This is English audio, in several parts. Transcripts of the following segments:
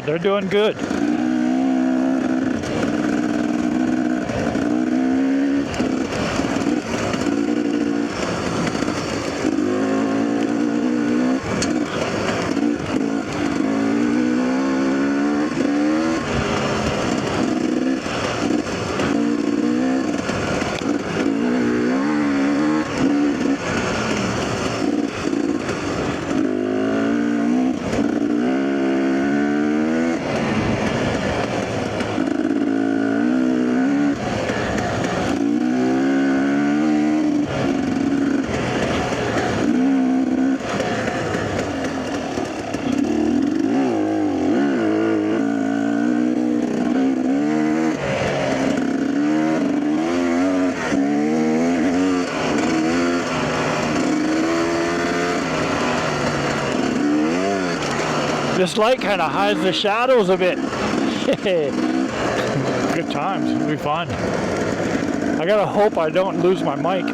right, they're doing good. This light kind of hides the shadows a bit. Good times, it'll be fun. I gotta hope I don't lose my mic.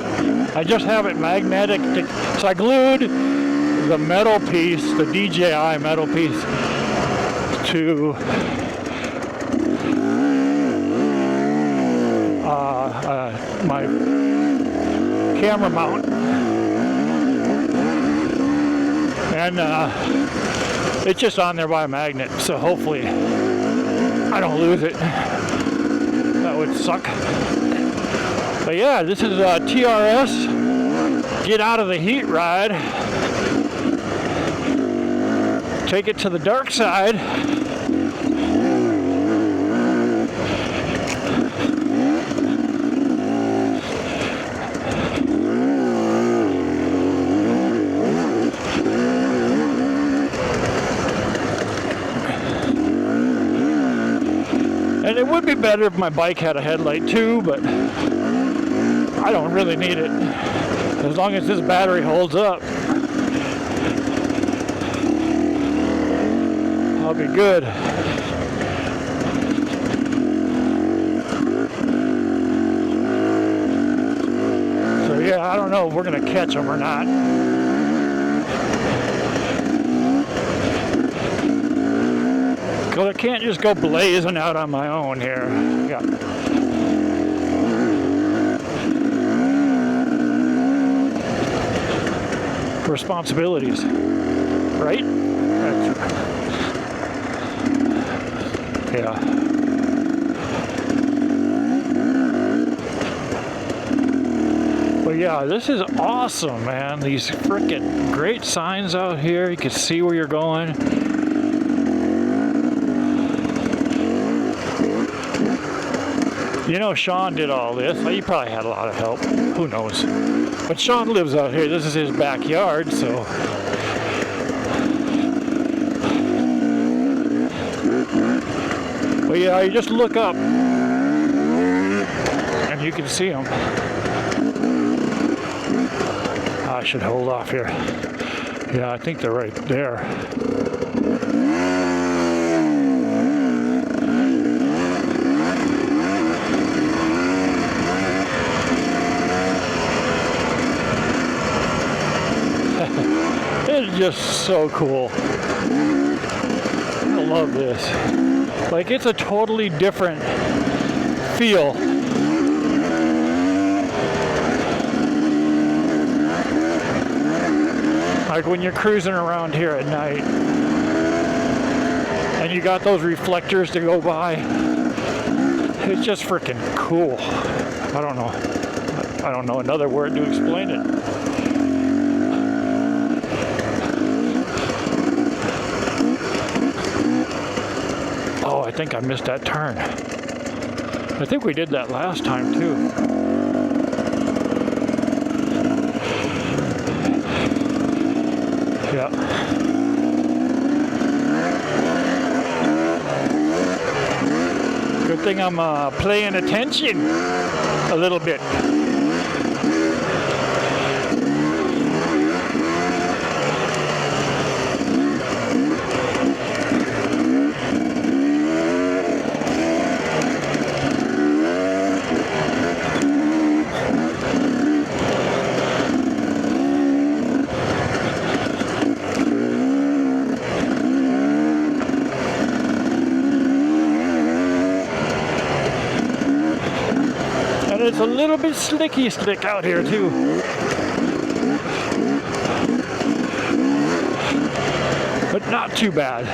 I just have it magnetic. So I glued the metal piece, the DJI metal piece, to my camera mount. And it's just on there by a magnet, so hopefully I don't lose it. That would suck. But yeah, this is TRS Get Out of the Heat ride. Take it to the dark side. And it would be better if my bike had a headlight too, but I don't really need it. As long as this battery holds up, I'll be good. So yeah, I don't know if we're gonna catch them or not. Because I can't just go blazing out on my own here. Yeah. Responsibilities, right? Yeah. But yeah, this is awesome, man. These freaking great signs out here. You can see where you're going. You know, Sean did all this. He probably had a lot of help. Who knows? But Sean lives out here. This is his backyard, so. But yeah, you just look up and you can see them. I should hold off here. Yeah, I think they're right there. It's just so cool. I love this. Like, it's a totally different feel. Like when you're cruising around here at night and you got those reflectors to go by. It's just freaking cool. I don't know another word to explain it. Oh, I think I missed that turn. I think we did that last time too. Yeah. Good thing I'm paying attention a little bit. It's a little bit slick out here too. But not too bad.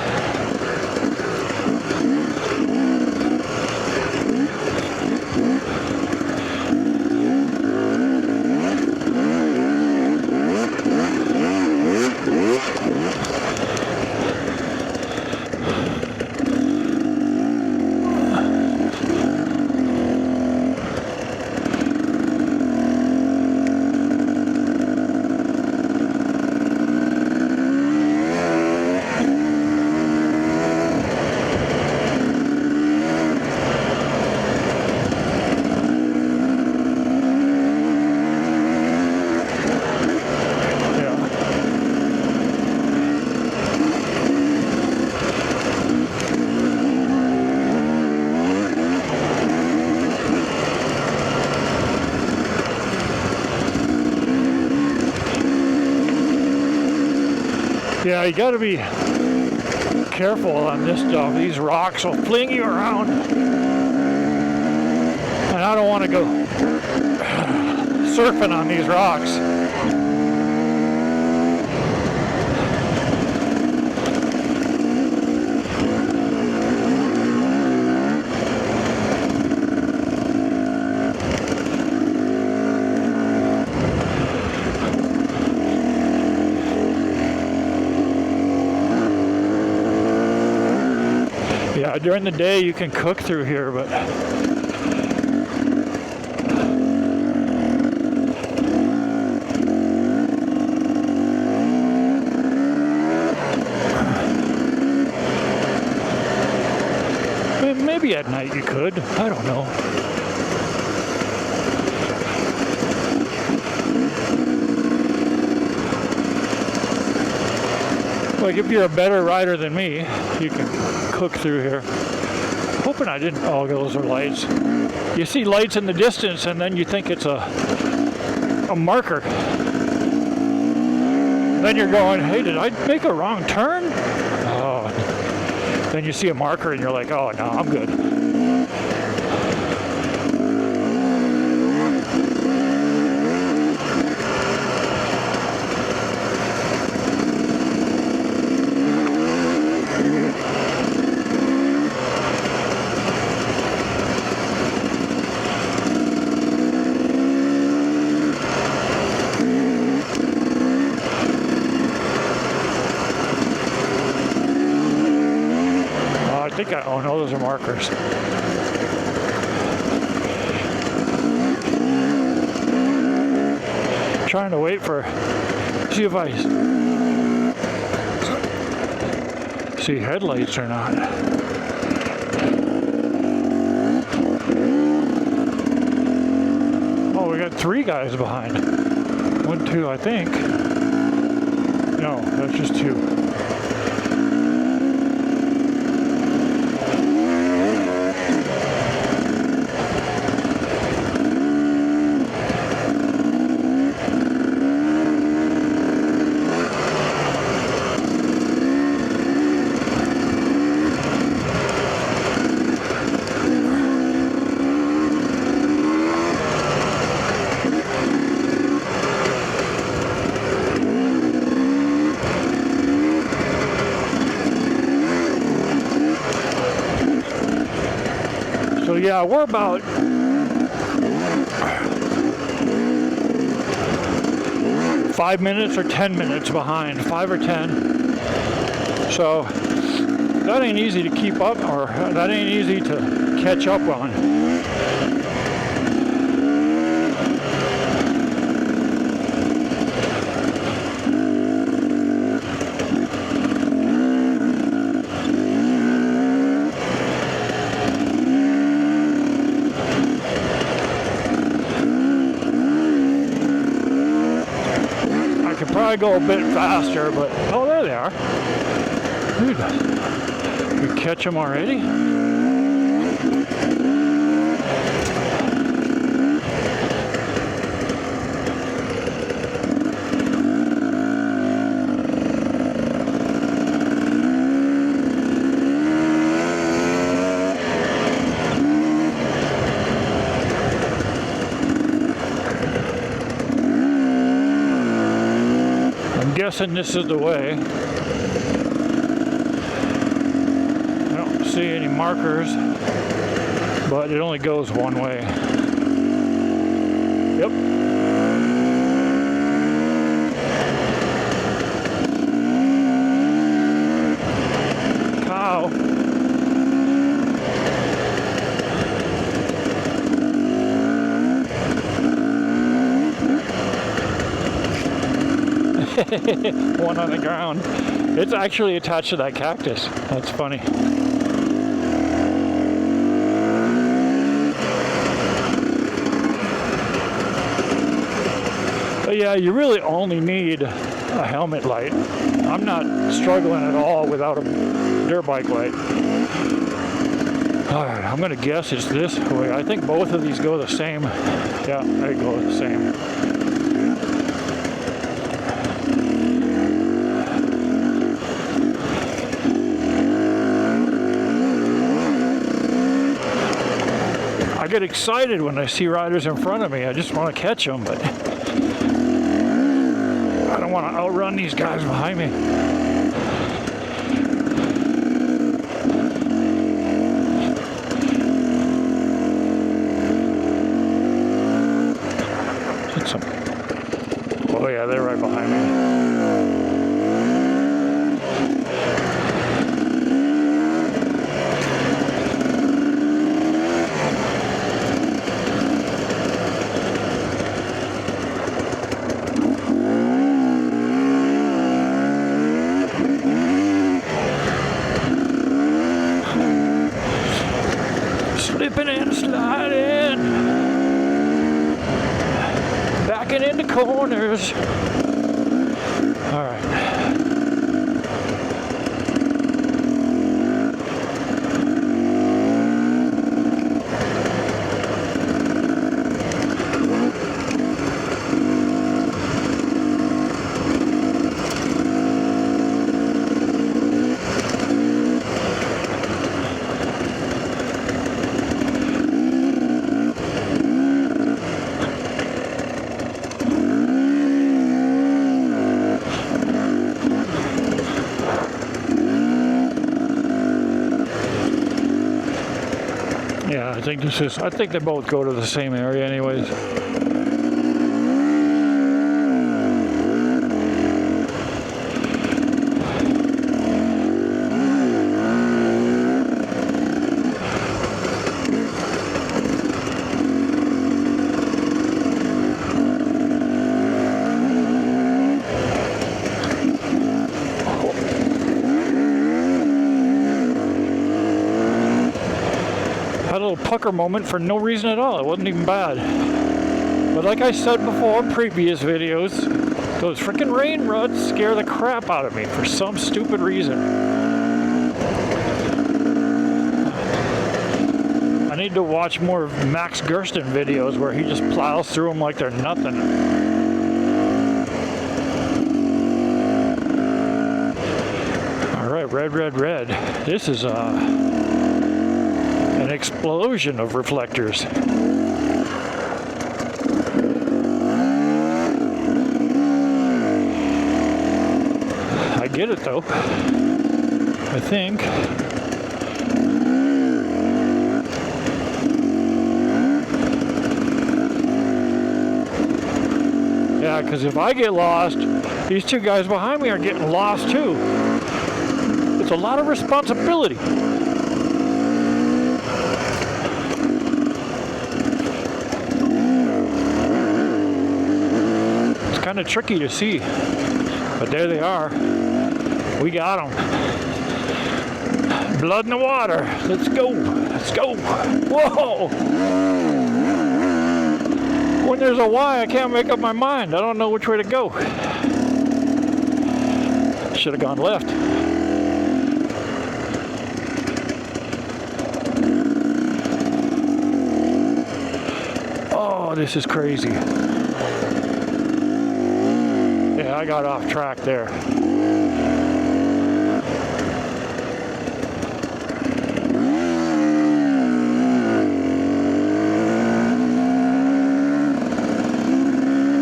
Yeah, you gotta be careful on this stuff. These rocks will fling you around. And I don't want to go surfing on these rocks. Yeah, during the day you can cook through here, but maybe at night you could. I don't know. Like if you're a better rider than me, you can cook through here. Hoping I didn't. Oh, those are lights. You see lights in the distance, and then you think it's a marker. Then you're going, hey, did I make a wrong turn? Oh. Then you see a marker, and you're like, oh no, I'm good. Oh no, those are markers. Trying to wait for, see if I see headlights or not. Oh, we got 3 guys behind. 1, 2, I think. No, that's just 2. So yeah, we're about 5 minutes or 10 minutes behind, 5 or 10. So that ain't easy to keep up, or that ain't easy to catch up on. Probably go a bit faster, but oh, there they are. Dude, we catch them already? guessing this is the way. I don't see any markers, but it only goes one way. Yep. Cow. One on the ground. It's actually attached to that cactus. That's funny. But yeah, you really only need a helmet light. I'm not struggling at all without a dirt bike light. Alright, I'm gonna guess it's this way. I think both of these go the same. Yeah, they go the same. I get excited when I see riders in front of me. I just want to catch them, but I don't want to outrun these guys behind me. Oh yeah, they're right behind me. Slipping and sliding, backing into corners. All right. Yeah, I think they both go to the same area anyways. Had a little pucker moment for no reason at all. It wasn't even bad. But like I said before in previous videos, those freaking rain rods scare the crap out of me for some stupid reason. I need to watch more of Max Gersten videos where he just plows through them like they're nothing. Alright, red, red, red. This is an explosion of reflectors. I get it though, I think. Yeah, because if I get lost, these two guys behind me are getting lost too. It's a lot of responsibility. Kind of tricky to see, but there they are. We got them. Blood in the water. Let's go. Let's go. Whoa! When there's a Y, I can't make up my mind. I don't know which way to go. Should have gone left. Oh, this is crazy. I got off track there.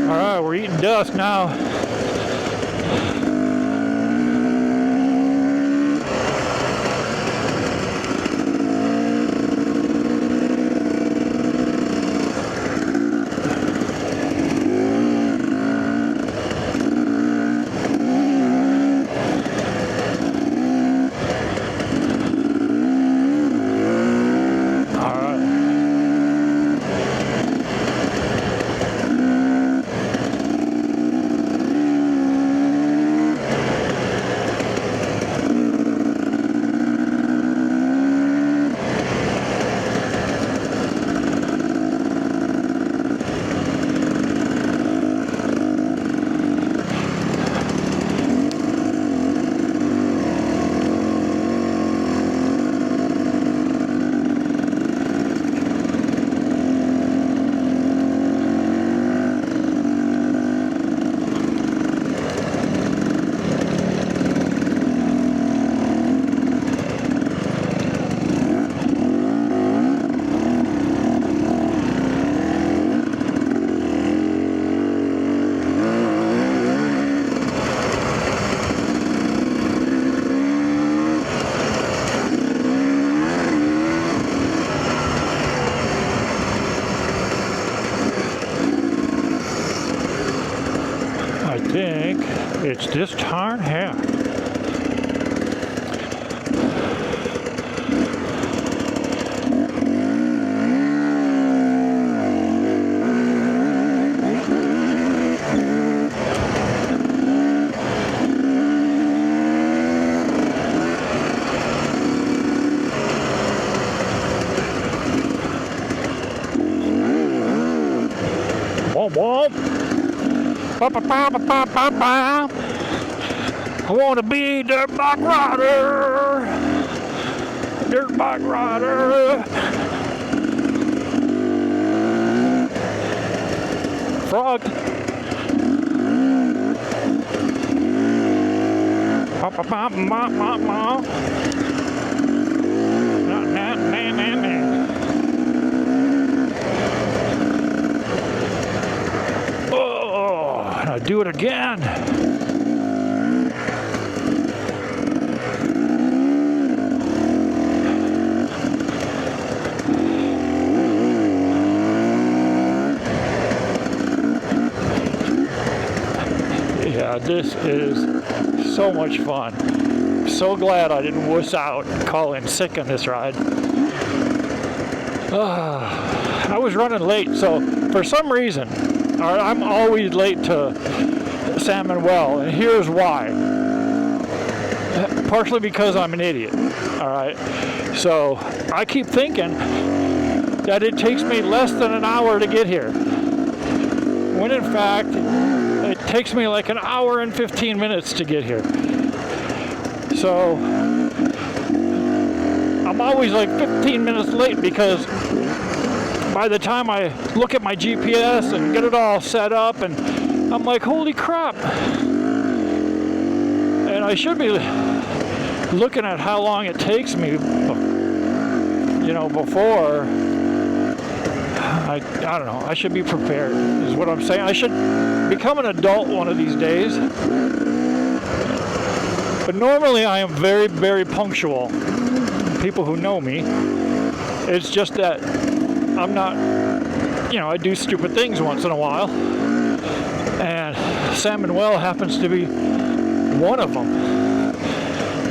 All right, we're eating dust now. It's this darn hair. I want to be dirt bike rider. Dirt bike rider. Frog. Oh, and I do it again. Yeah, this is so much fun. I'm so glad I didn't wuss out and call in sick on this ride. I was running late, so for some reason, I'm always late to Salmon Well, and here's why. Partially because I'm an idiot, all right? So I keep thinking that it takes me less than an hour to get here, when in fact, it takes me like an hour and 15 minutes to get here. So I'm always like 15 minutes late because by the time I look at my GPS and get it all set up, and I'm like, holy crap. And I should be looking at how long it takes me, you know, before I don't know, I should be prepared, is what I'm saying. I should become an adult one of these days. But normally I am very, very punctual. People who know me, it's just that I'm not, you know, I do stupid things once in a while. And Salmon Well happens to be one of them,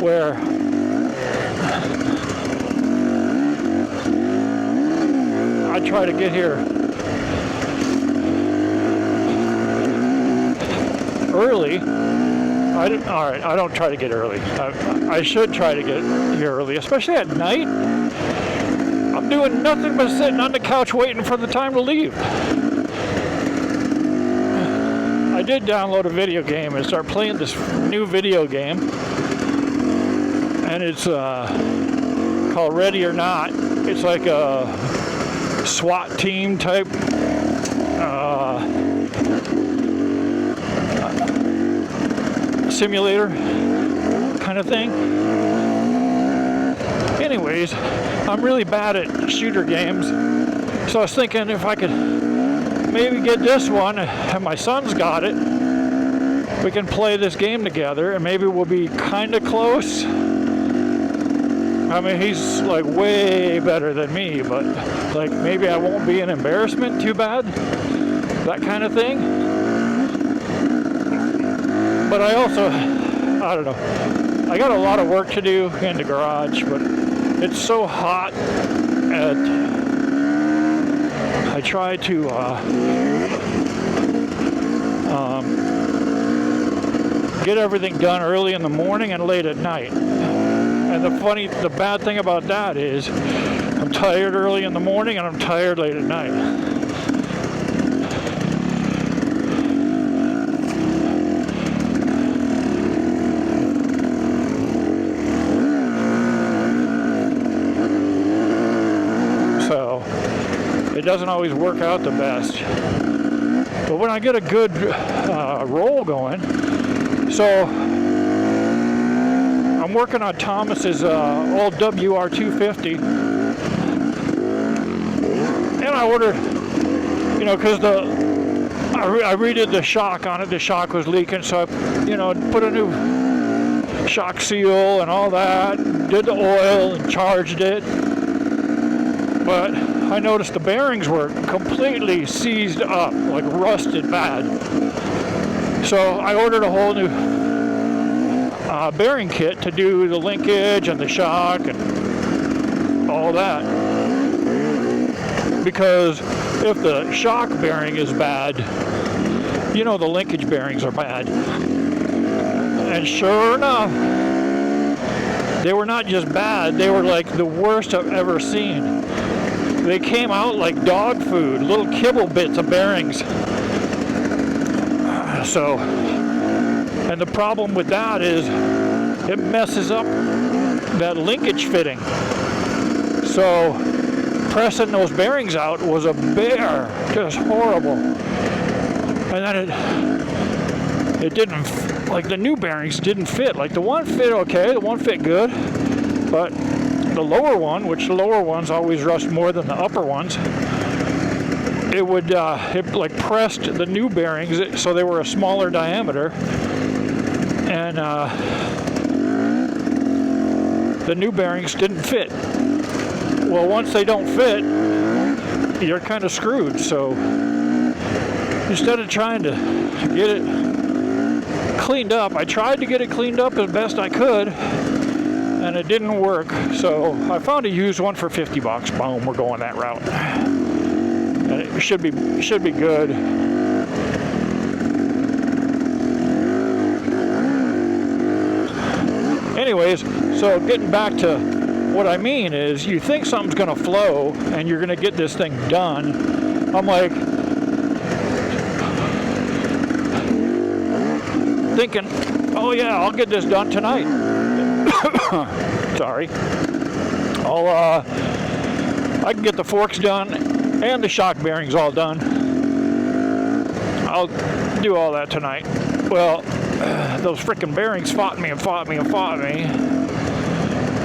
where I try to get here early. I don't try to get early. I should try to get here early, especially at night. I'm doing nothing but sitting on the couch waiting for the time to leave. I did download a video game and start playing this new video game, and it's called Ready or Not. It's like a SWAT team type simulator kind of thing. Anyways, I'm really bad at shooter games, so I was thinking if I could maybe get this one, and my son's got it, we can play this game together, and maybe we'll be kind of close. I mean, he's like way better than me, but like maybe I won't be an embarrassment too bad, that kind of thing. But I also, I don't know, I got a lot of work to do in the garage, but it's so hot, and I try to get everything done early in the morning and late at night. And the bad thing about that is I'm tired early in the morning and I'm tired late at night. So it doesn't always work out the best. But when I get a good roll going, so I'm working on Thomas's old WR250, and I ordered, you know, because I redid the shock on it. The shock was leaking, so I, you know, put a new shock seal and all that, did the oil and charged it. But I noticed the bearings were completely seized up, like rusted bad. So I ordered a whole new bearing kit to do the linkage and the shock and all that. Because if the shock bearing is bad, you know the linkage bearings are bad. And sure enough, they were not just bad, they were like the worst I've ever seen. They came out like dog food, little kibble bits of bearings. So, and the problem with that is it messes up that linkage fitting. So pressing those bearings out was a bear, just horrible. And then it didn't, like the new bearings didn't fit. Like the one fit okay, the one fit good, but the lower one, which the lower ones always rust more than the upper ones, it would, it like pressed the new bearings, so they were a smaller diameter, and the new bearings didn't fit. Well, once they don't fit, you're kind of screwed. So instead of trying to get it cleaned up, I tried to get it cleaned up as best I could, and it didn't work. So I found a used one for $50. Boom, we're going that route, and it should be good. Anyways, so getting back to what I mean is, you think something's going to flow and you're going to get this thing done. I'm like thinking, oh yeah, I'll get this done tonight. Sorry. I can get the forks done and the shock bearings all done. I'll do all that tonight. Well, those frickin' bearings fought me.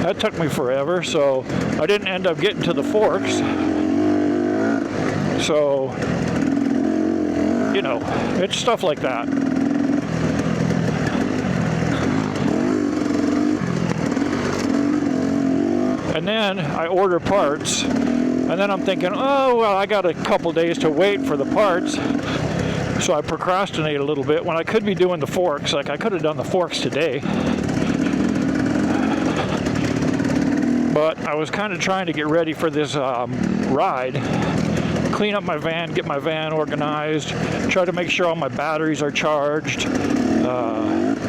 That took me forever, so I didn't end up getting to the forks. So, you know, it's stuff like that. And then I order parts, and then I'm thinking, oh, well, I got a couple days to wait for the parts. So I procrastinate a little bit when I could be doing the forks. Like, I could have done the forks today. But I was kind of trying to get ready for this ride, clean up my van, get my van organized, try to make sure all my batteries are charged,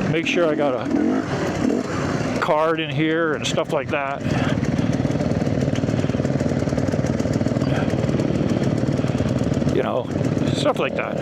make sure I got a card in here and stuff like that. You know, stuff like that.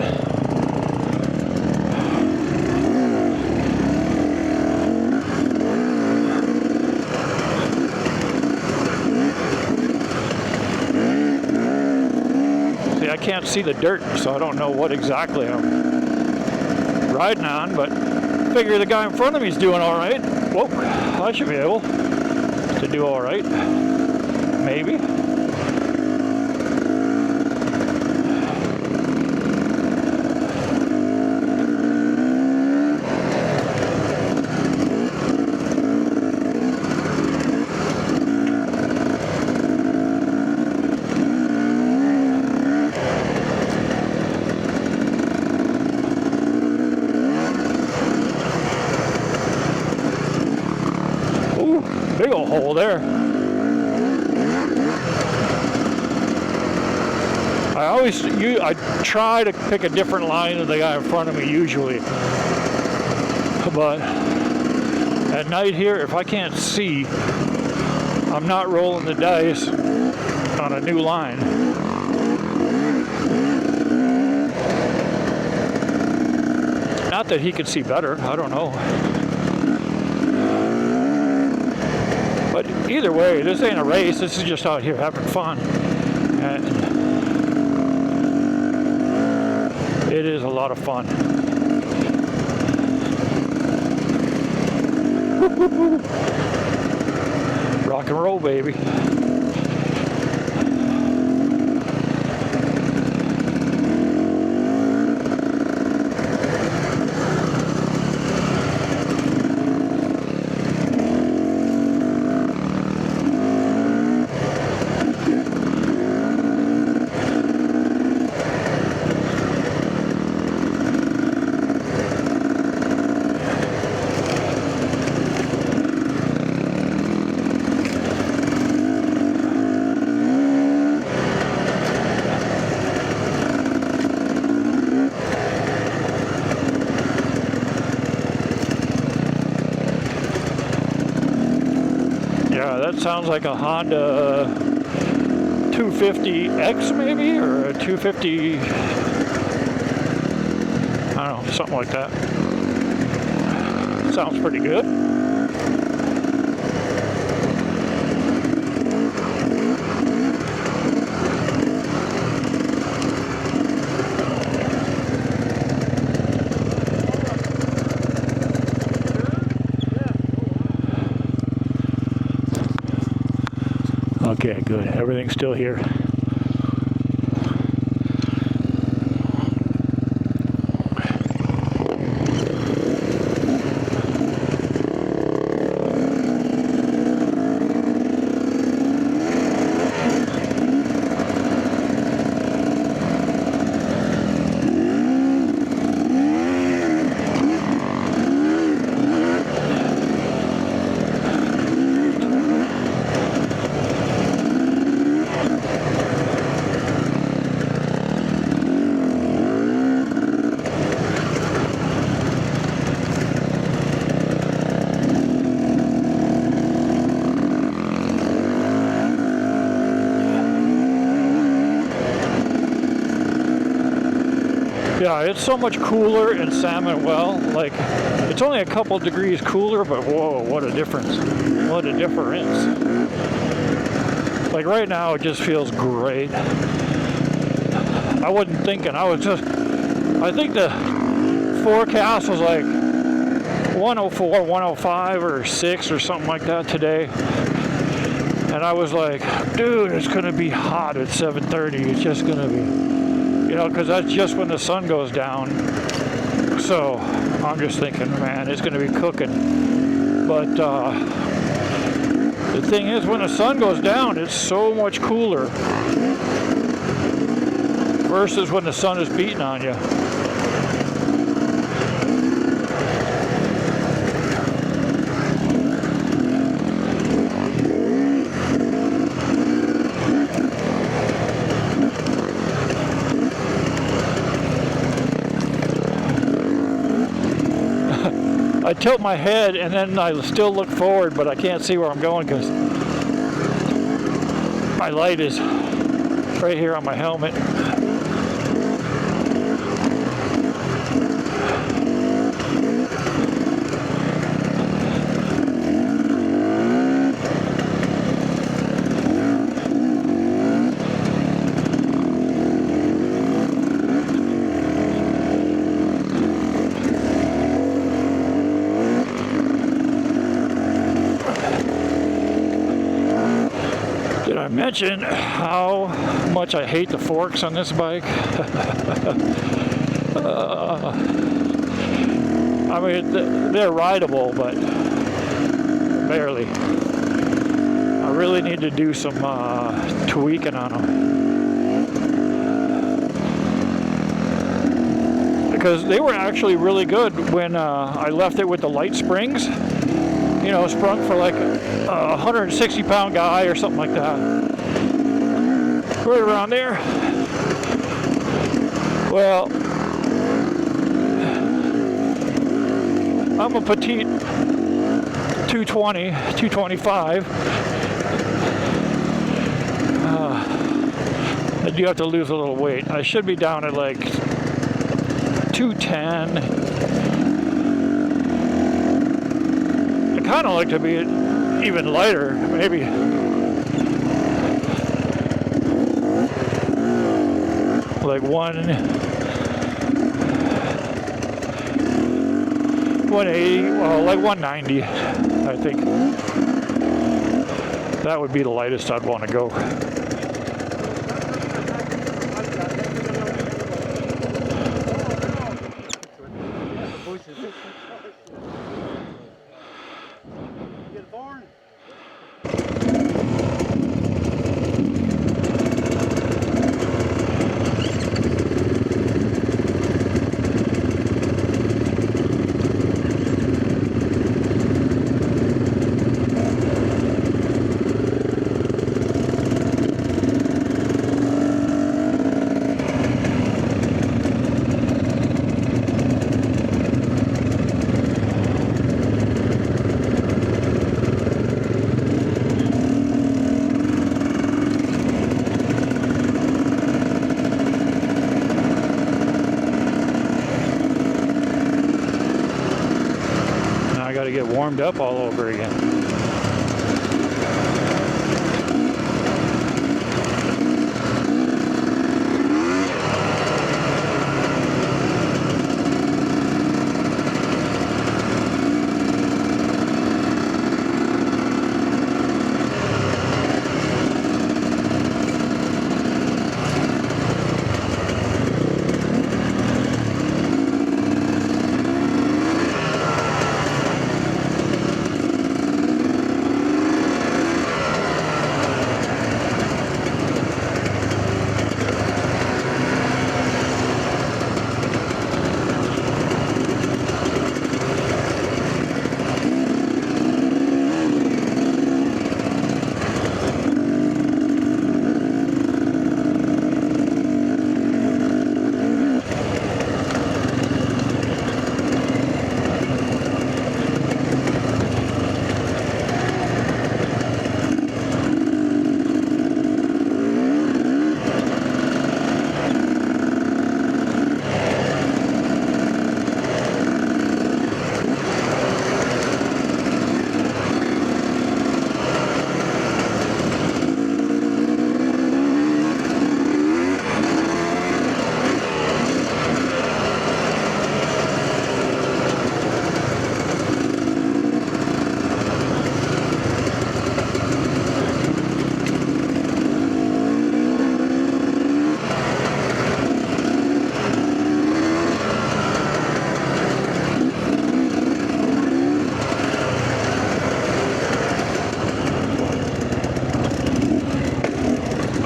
I can't see the dirt, so I don't know what exactly I'm riding on, but I figure the guy in front of me is doing all right. Whoa, I should be able to do all right, maybe. Big old hole there. I try to pick a different line than the guy in front of me usually. But at night here, if I can't see, I'm not rolling the dice on a new line. Not that he could see better, I don't know. But either way, this ain't a race. This is just out here having fun. And it is a lot of fun. Rock and roll, baby. Yeah, that sounds like a Honda 250X maybe, or a 250, I don't know, something like that. Sounds pretty good. Okay, good. Everything's still here. Yeah, it's so much cooler in Salmon Well. Like, it's only a couple degrees cooler, but whoa, what a difference. What a difference. Like right now, it just feels great. I wasn't thinking, I think the forecast was like 104, 105 or 6 or something like that today. And I was like, dude, it's gonna be hot at 7:30. It's just gonna be, you know, because that's just when the sun goes down. So I'm just thinking, man, it's gonna be cooking. But the thing is, when the sun goes down, it's so much cooler versus when the sun is beating on you. I tilt my head and then I still look forward, but I can't see where I'm going because my light is right here on my helmet. I mentioned how much I hate the forks on this bike. I mean, they're rideable, but barely. I really need to do some tweaking on them. Because they were actually really good when I left it with the light springs. You know, sprung for like a 160-pound guy or something like that. Right around there. Well, I'm a petite 220, 225. I do have to lose a little weight. I should be down at like 210. Kind of like to be even lighter, maybe. Like 180, well, like 190, I think. That would be the lightest I'd want to go. tuned up all over again.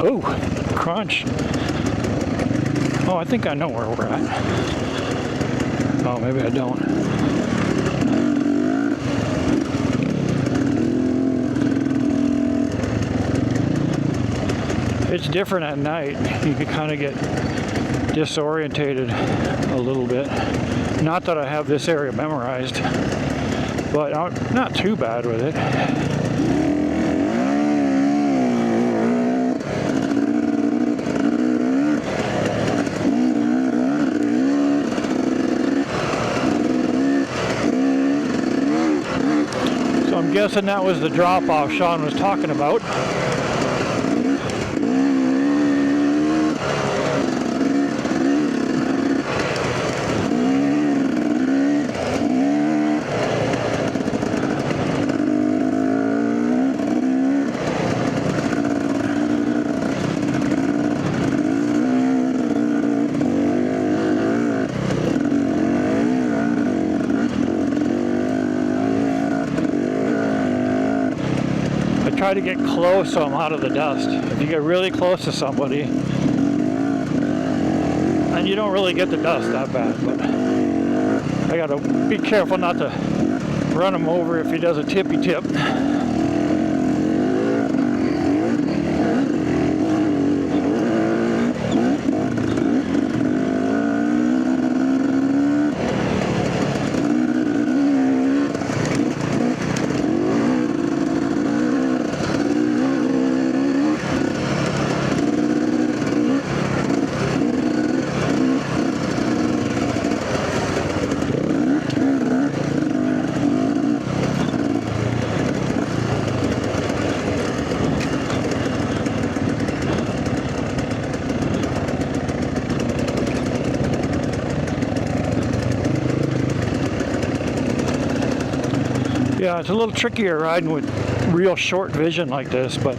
Oh, crunch. Oh, I think I know where we're at. Oh, maybe I don't. It's different at night. You can kind of get disorientated a little bit. Not that I have this area memorized, but I'm not too bad with it. I'm guessing that was the drop-off Sean was talking about. Try to get close so I'm out of the dust. If you get really close to somebody, and you don't really get the dust that bad, but I gotta be careful not to run him over if he does a tippy tip. Yeah, it's a little trickier riding with real short vision like this, but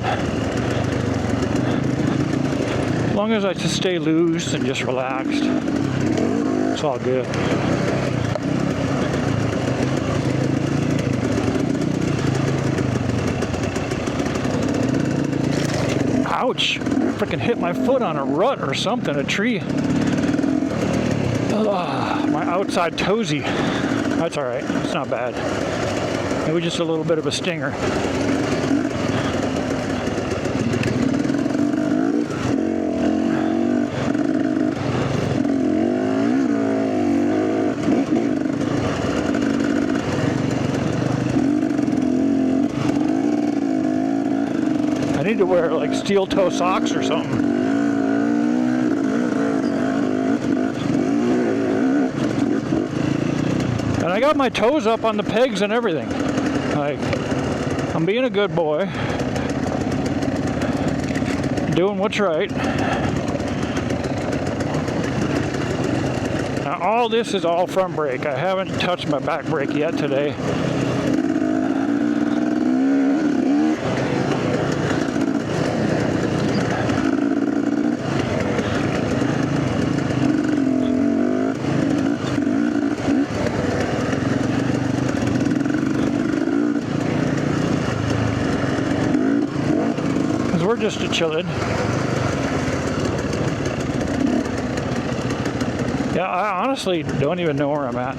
as long as I just stay loose and just relaxed, it's all good. Ouch! Freaking hit my foot on a rut or something, a tree. Ugh, my outside toesy. That's all right, it's not bad. Maybe just a little bit of a stinger. I need to wear like steel toe socks or something. And I got my toes up on the pegs and everything. Like, I'm being a good boy, doing what's right. Now, all this is all front brake. I haven't touched my back brake yet today. We're just a chillin'. Yeah, I honestly don't even know where I'm at.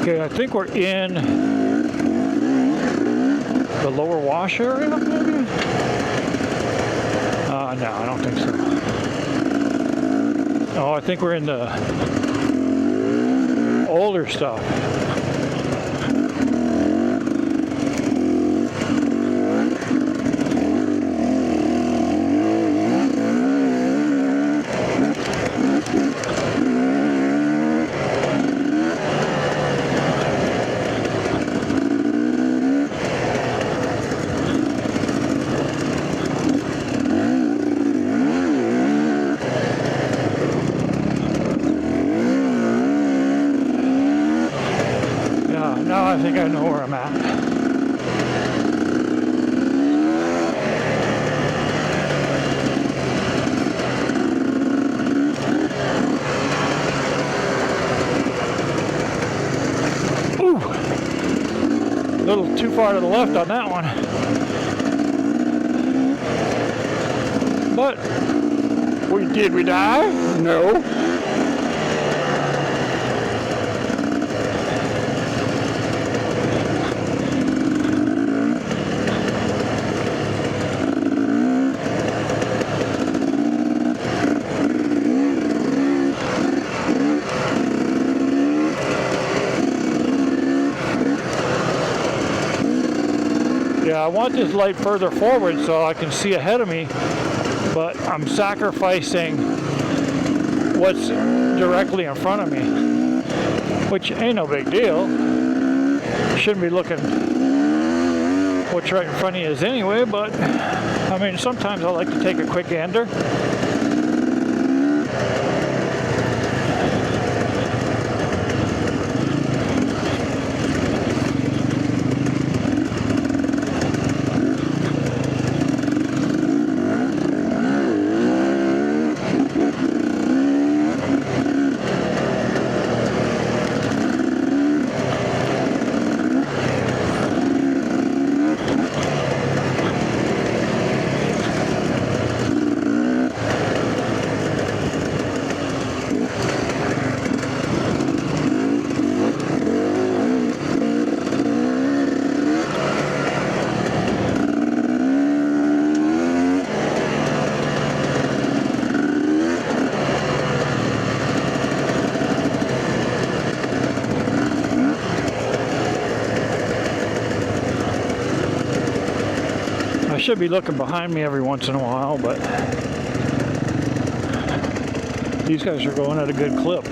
Okay, I think we're in the lower wash area, maybe? No, I don't think so. Oh, I think we're in the older stuff. Now I think I know where I'm at. Ooh! A little too far to the left on that one. But Did we die? No. Yeah, I want this light further forward so I can see ahead of me, but I'm sacrificing what's directly in front of me, which ain't no big deal. Shouldn't be looking what's right in front of you is anyway, but I mean, sometimes I like to take a quick gander. I should be looking behind me every once in a while, but these guys are going at a good clip.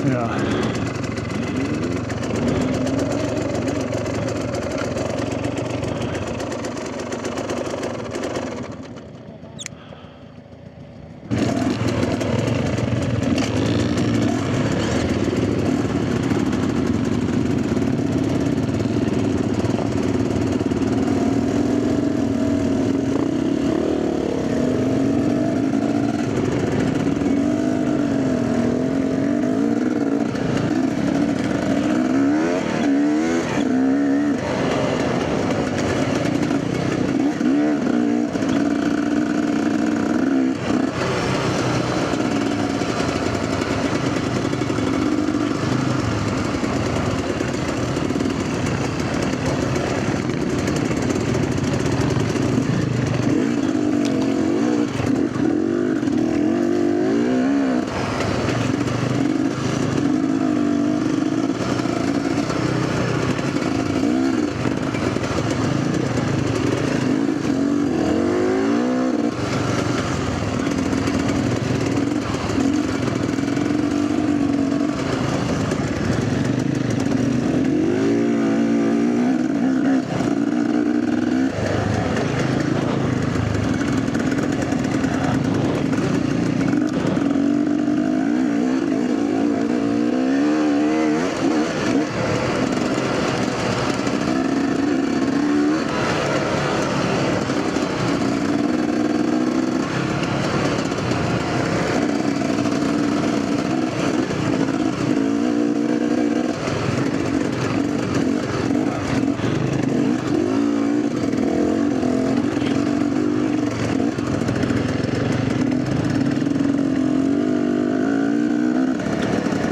Yeah.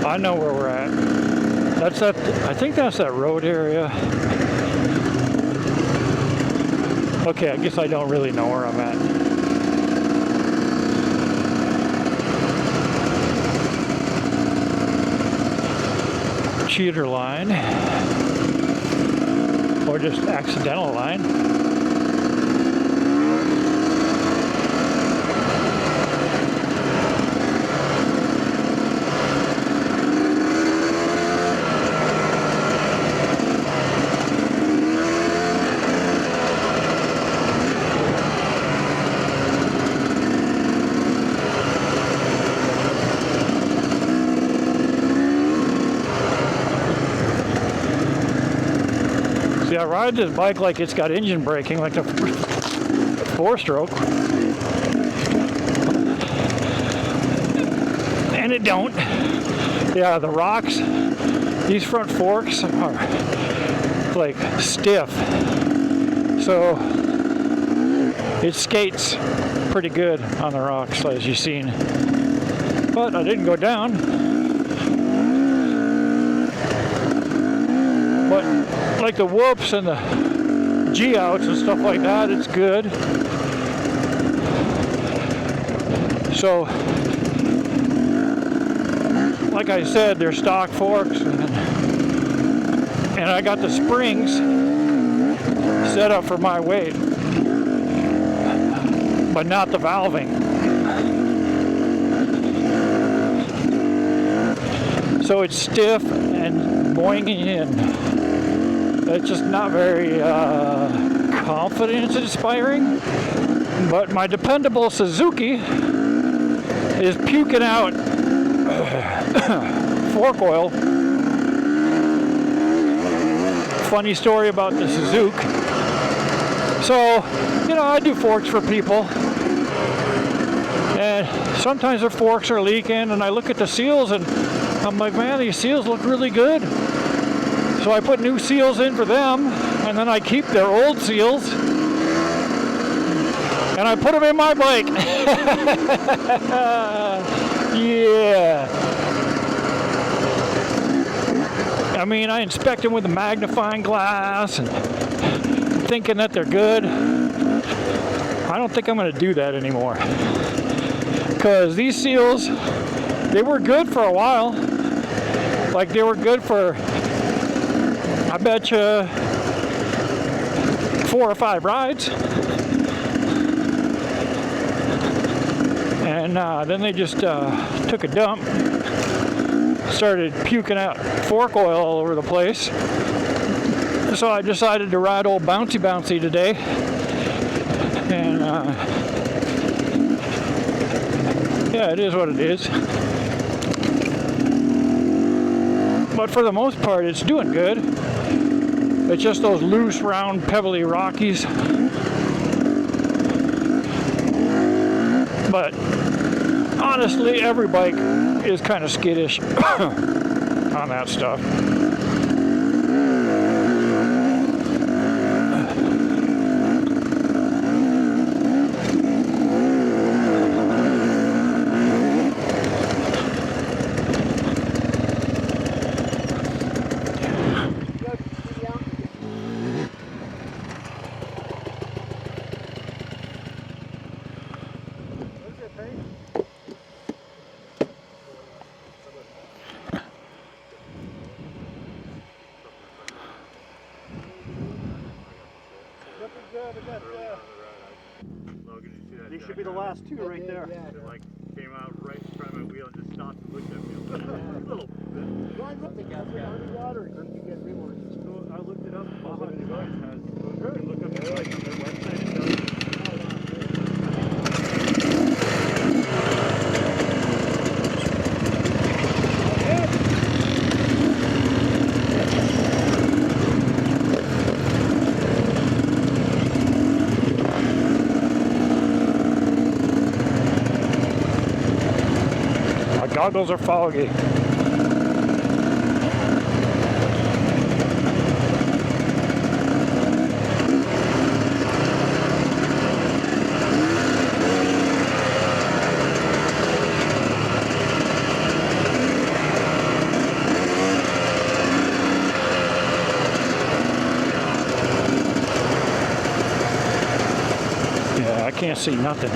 I know where we're at. That's that. I think that's that road area. Okay, I guess I don't really know where I'm at. Cheater line, or just accidental line. I ride this bike like it's got engine braking, like a 4-stroke, and it don't. Yeah, the rocks, these front forks are like stiff. So it skates pretty good on the rocks, as you've seen. But I didn't go down. But like the whoops and the G-outs and stuff like that, it's good. So, like I said, they're stock forks, and I got the springs set up for my weight, but not the valving. So it's stiff and boinging in. It's just not very confidence-inspiring. But my dependable Suzuki is puking out fork oil. Funny story about the Suzuki. So, you know, I do forks for people. And sometimes their forks are leaking, and I look at the seals and I'm like, man, these seals look really good. So I put new seals in for them, and then I keep their old seals, and I put them in my bike. Yeah. I mean, I inspect them with a magnifying glass and thinking that they're good. I don't think I'm going to do that anymore. Because these seals, they were good for a while. Like, they were good for, I bet you, 4 or 5 rides. And then they just took a dump, started puking out fork oil all over the place. So I decided to ride old Bouncy Bouncy today. And yeah, it is what it is. But for the most part, it's doing good. It's just those loose, round, pebbly Rockies. But honestly, every bike is kind of skittish on that stuff. These should be the last two right there. It like came out right in front of my wheel and just stopped and looked at me a little bit. Well, I looked at that underwater and couldn't get rewards. So I looked it up. Most of the guys has. So you can look up the bike on their website. It does. Goggles are foggy. Yeah, I can't see nothing.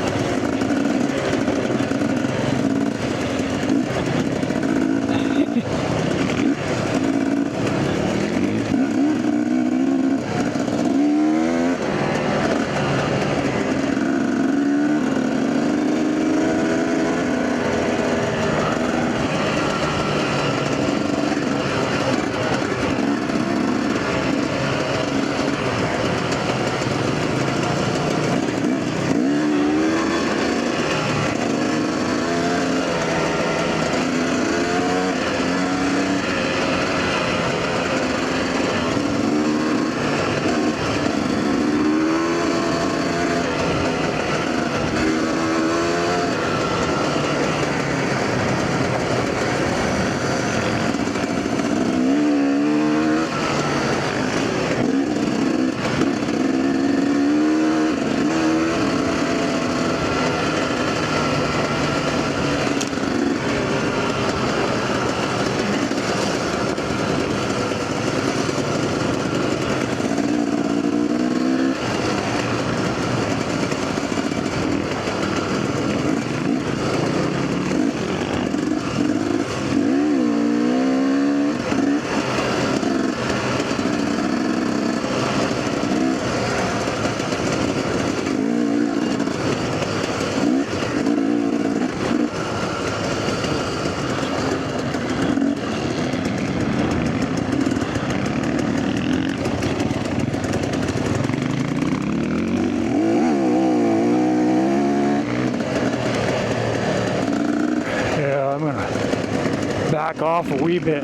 back off a wee bit.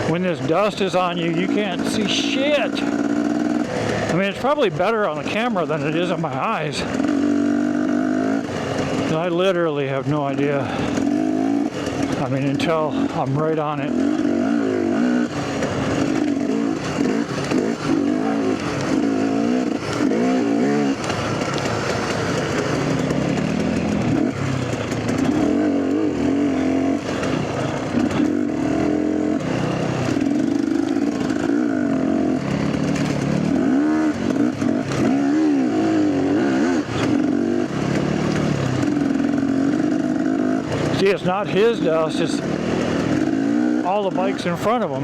When this dust is on you, you can't see shit. I mean, it's probably better on the camera than it is in my eyes. I literally have no idea. I mean, until I'm right on it. See, it's not his dust, it's all the bikes in front of him.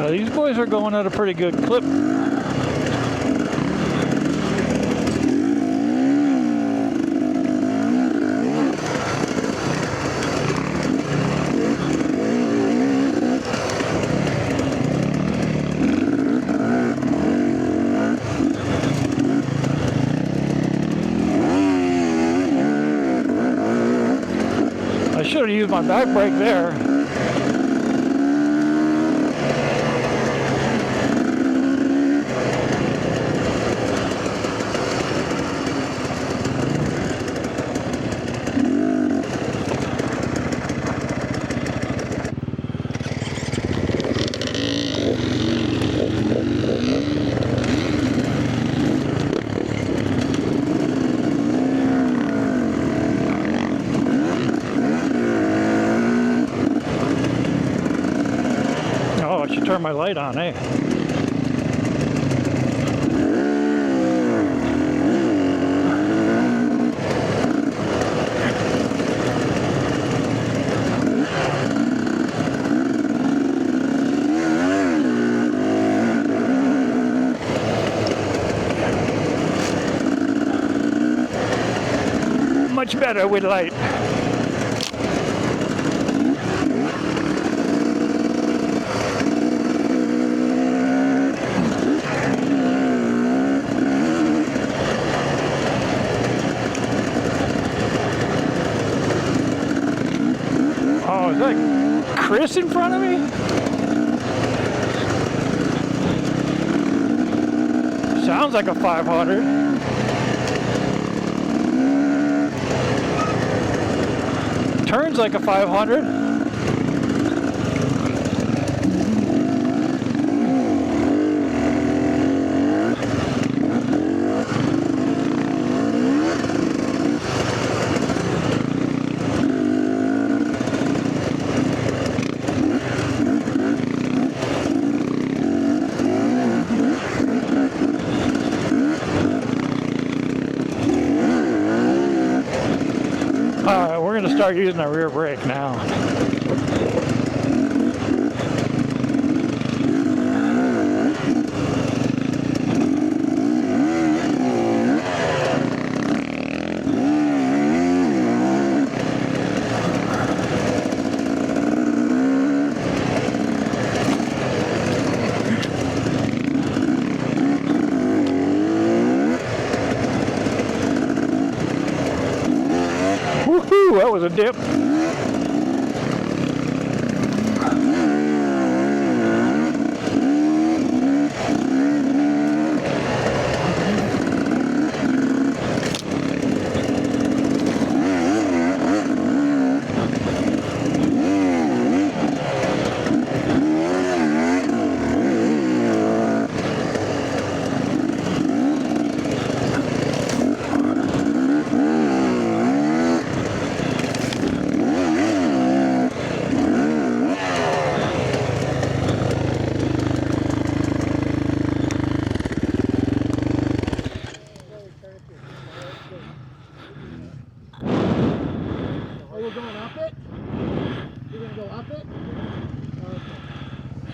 These boys are going at a pretty good clip. I should have used my back brake there. Turn my light on, eh? Much better with light. Oh, is that Chris in front of me? Sounds like a 500. Turns like a 500. Alright, we're going to start using our rear brake now. was a dip.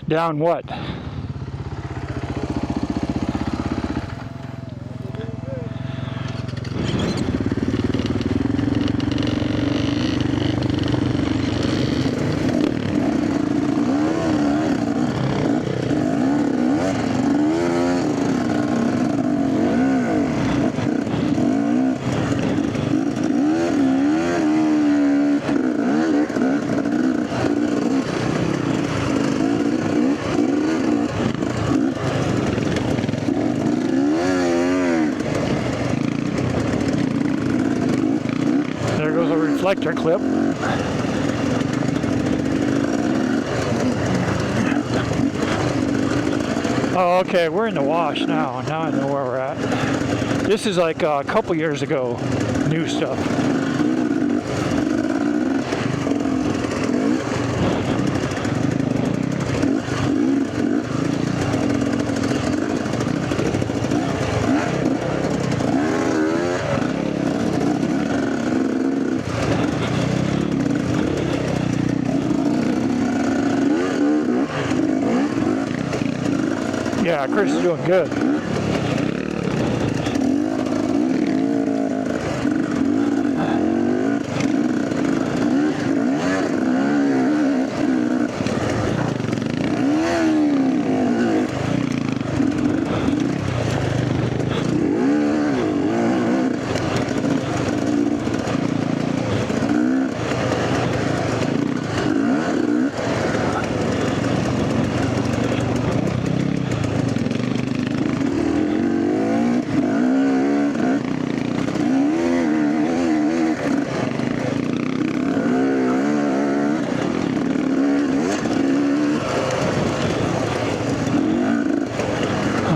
Down what? Reflector clip. Oh, okay, we're in the wash now. Now I know where we're at. This is like a couple years ago, new stuff. Yeah, Chris is doing good.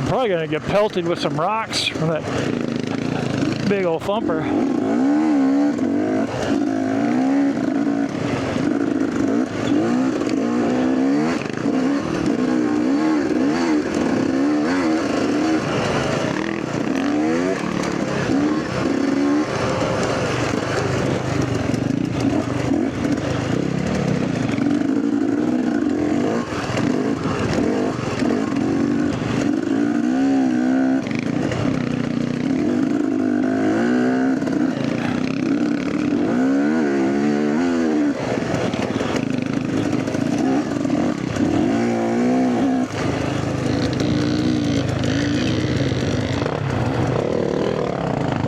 Probably gonna get pelted with some rocks from that big old thumper.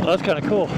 Well, that's kind of cool.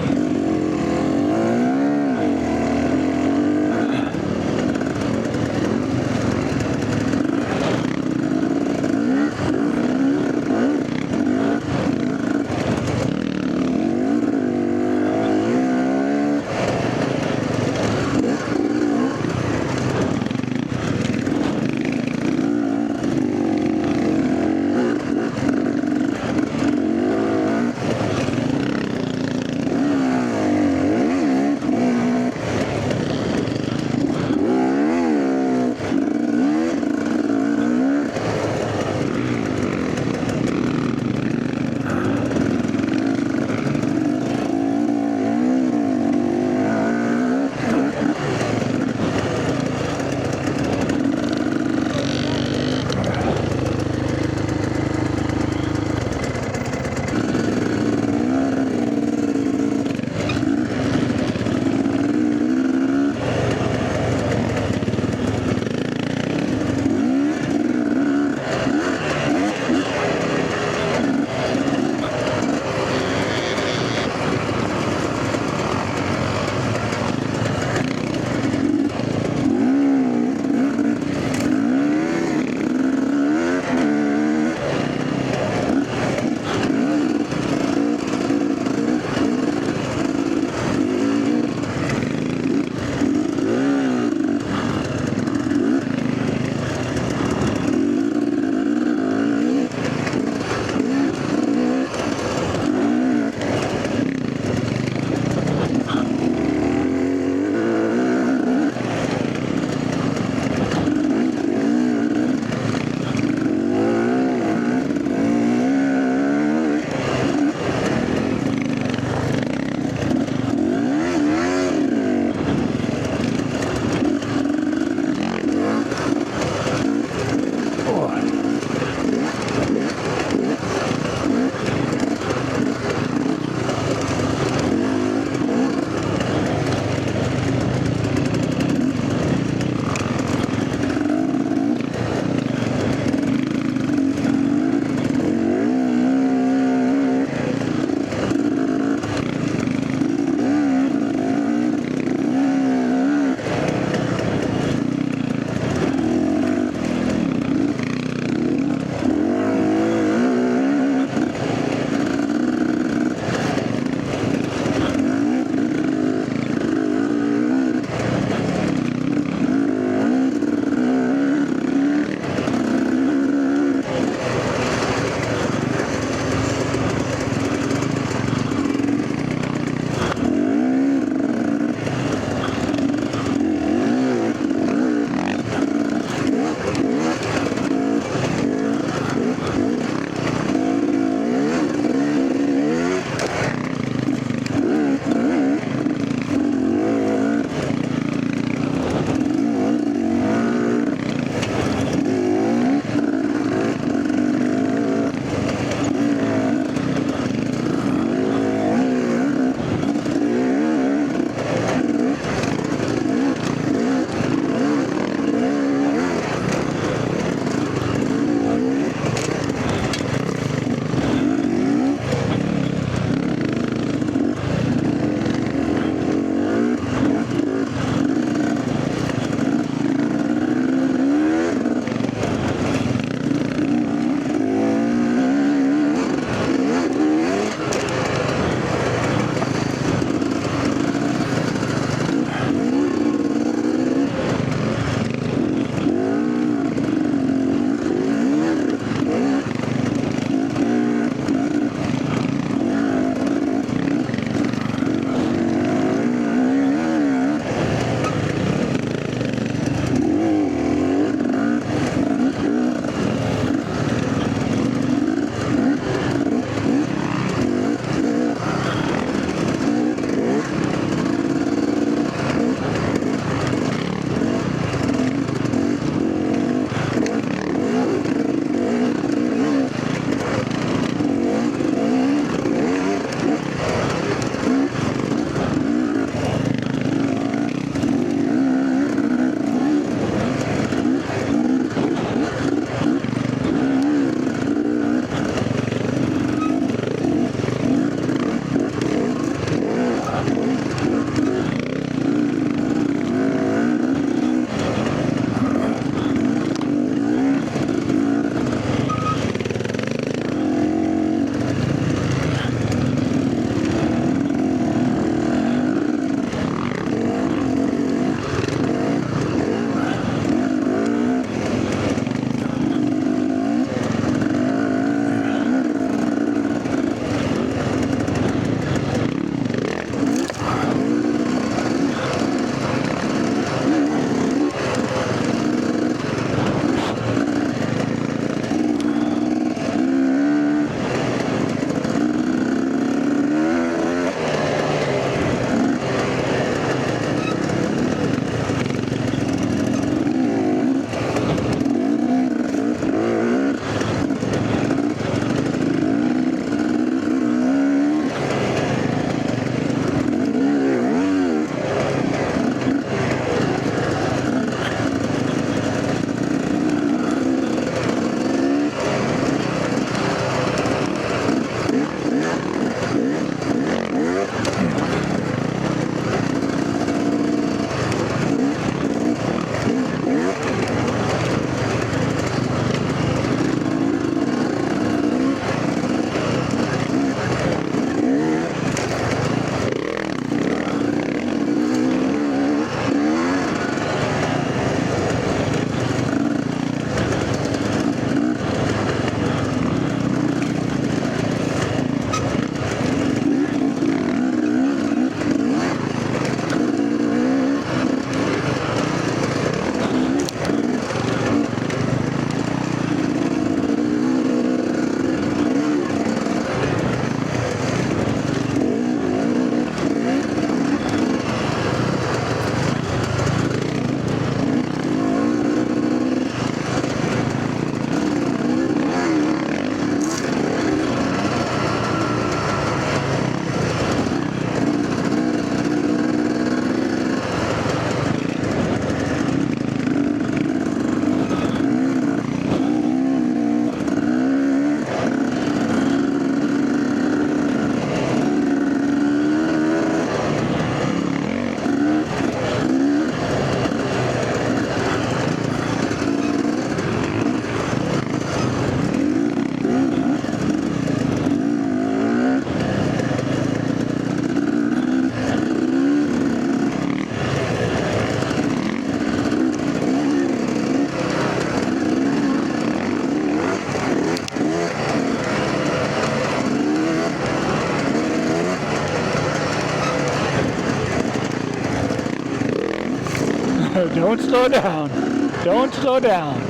Don't slow down. Don't slow down.